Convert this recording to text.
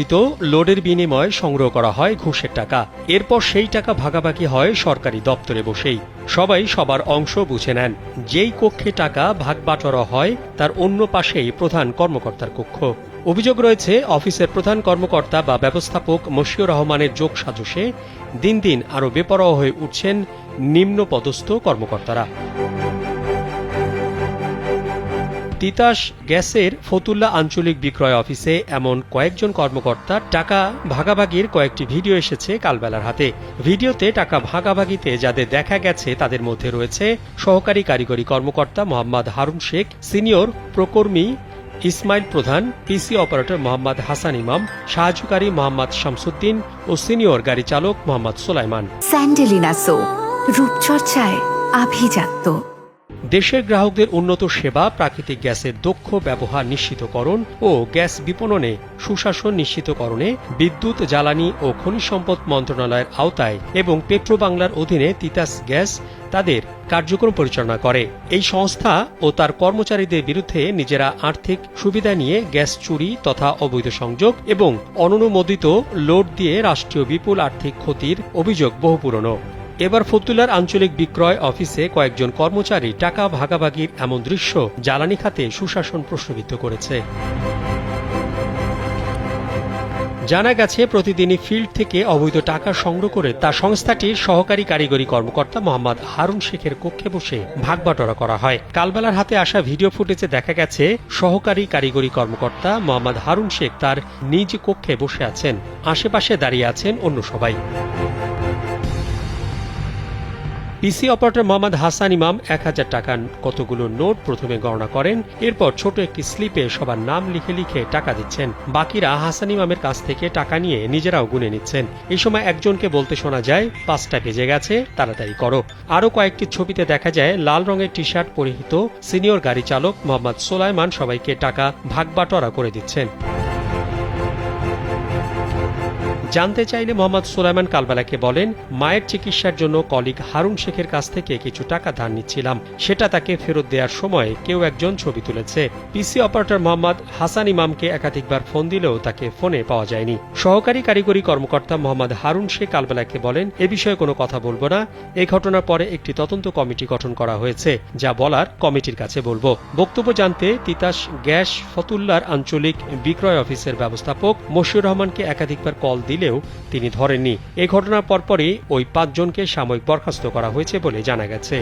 অনুমোদিত লোডের বিনিময়ে সংগ্রহ করা হয় ঘুষের টাকা। এরপর সেই টাকা ভাগাভাগি হয় সরকারি দপ্তরে বসেই। সবাই সবার অংশ বুঝে নেন। যেই কক্ষে টাকা ভাগ বাটোয়ারা হয় তার অন্য পাশেই প্রধান কর্মকর্তার কক্ষ। অভিযোগ রয়েছে, অফিসের প্রধান কর্মকর্তা বা ব্যবস্থাপক মশিউর রহমানের যোগসাজশে দিন দিন আরও বেপরোয়া হয়ে উঠছেন নিম্নপদস্থ কর্মকর্তারা। তিতাস গ্যাসের ফতুল্লা আঞ্চলিক বিক্রয় অফিসে এমন কয়েকজন কর্মকর্তার টাকা ভাগাভাগির কয়েকটি ভিডিও এসেছে কালবেলার হাতে। ভিডিওতে টাকা ভাগাভাগিতে যাদের দেখা গেছে তাদের মধ্যে রয়েছে সহকারী কারিগরি কর্মকর্তা মোহাম্মদ হারুন শেখ, সিনিয়র প্রকর্মী ইসমাইল প্রধান, পিসি অপারেটর মোহাম্মদ হাসান ইমাম, সাহায্যকারী মোহাম্মদ শামসুদ্দিন ও সিনিয়র গাড়ি চালক মোহাম্মদ সোলাইমান। স্যান্ডেলিনা সো, রূপচর্চায় আভিজাত্য। দেশের গ্রাহকদের উন্নত সেবা, প্রাকৃতিক গ্যাসের দক্ষ ব্যবহার নিশ্চিতকরণ ও গ্যাস বিপণনে সুশাসন নিশ্চিতকরণে বিদ্যুৎ, জ্বালানি ও খনিজ সম্পদ মন্ত্রণালয়ের আওতায় এবং পেট্রোবাংলার অধীনে তিতাস গ্যাস তাদের কার্যক্রম পরিচালনা করে। এই সংস্থা ও তার কর্মচারীদের বিরুদ্ধে নিজেরা আর্থিক সুবিধা নিয়ে গ্যাস চুরি তথা অবৈধ সংযোগ এবং অননুমোদিত লোড দিয়ে রাষ্ট্রীয় বিপুল আর্থিক ক্ষতির অভিযোগ বহু পুরনো। এবার ফতুল্লার আঞ্চলিক বিক্রয় অফিসে কয়েকজন কর্মচারী টাকা ভাগাভাগির এমন দৃশ্য জ্বালানি খাতে সুশাসন প্রশ্নবিদ্ধ করেছে। জানা গেছে, প্রতিদিনই ফিল্ড থেকে অবৈধ টাকা সংগ্রহ করে তা সংস্থাটির সহকারী কারিগরি কর্মকর্তা মোহাম্মদ হারুন শেখের কক্ষে বসে ভাগবাটোয়ারা করা হয়। কালবেলার হাতে আসা ভিডিও ফুটেজে দেখা গেছে, সহকারী কারিগরি কর্মকর্তা মোহাম্মদ হারুন শেখ তার নিজ কক্ষে বসে আছেন, আশেপাশে দাঁড়িয়ে আছেন অন্য সবাই। পিসি অপারেটর মোহাম্মদ হাসান ইমাম 1000 টাকার কতগুলো নোট প্রথমে গণনা করেন, এরপর ছোট একটি স্লিপে সবার নাম লিখে লিখে টাকা দিচ্ছেন। বাকিরা হাসান ইমামের কাছ থেকে টাকা নিয়ে নিজেরাও গুনে নিচ্ছেন। এই সময় একজনকে বলতে শোনা যায়, 5টা বেজে গেছে, তাড়াতাড়ি করো। আরও কয়েকটি ছবিতে দেখা যায় লাল রঙের টি শার্ট পরিহিত সিনিয়র গাড়ি চালক মোহাম্মদ সোলাইমান সবাইকে টাকা ভাগবাটোয়ারা করে দিচ্ছেন। জানতে চাইলে মোহাম্মদ সোলাইমান কালবেলাকে বলেন, মায়ের চিকিৎসার জন্য কলিগ হারুন শেখের কাছ থেকে কিছু টাকা ধার নিচ্ছিলাম, সেটা তাকে ফেরত দেওয়ার সময় কেউ একজন ছবি তুলেছে। পিসি অপারেটর মোহাম্মদ হাসান ইমামকে একাধিকবার ফোন দিলেও তাকে ফোনে পাওয়া যায়নি। সহকারী কারিগরি কর্মকর্তা মোহাম্মদ হারুন শেখ কালবেলাকে বলেন, এ বিষয়ে কোনো কথা বলবো না। এই ঘটনার পরে একটি তদন্ত কমিটি গঠন করা হয়েছে, যা বলার কমিটির কাছে বলবো। বক্তব্য জানতে তিতাস গ্যাস ফতুল্লার আঞ্চলিক বিক্রয় অফিসের ব্যবস্থাপক মশিউর রহমানকে একাধিকবার কল দিলেও তিনি ধরেননি। এই ঘটনার পরপরই ওই 5 জনকে সাময়িক বরখাস্ত করা হয়েছে বলে জানা গেছে।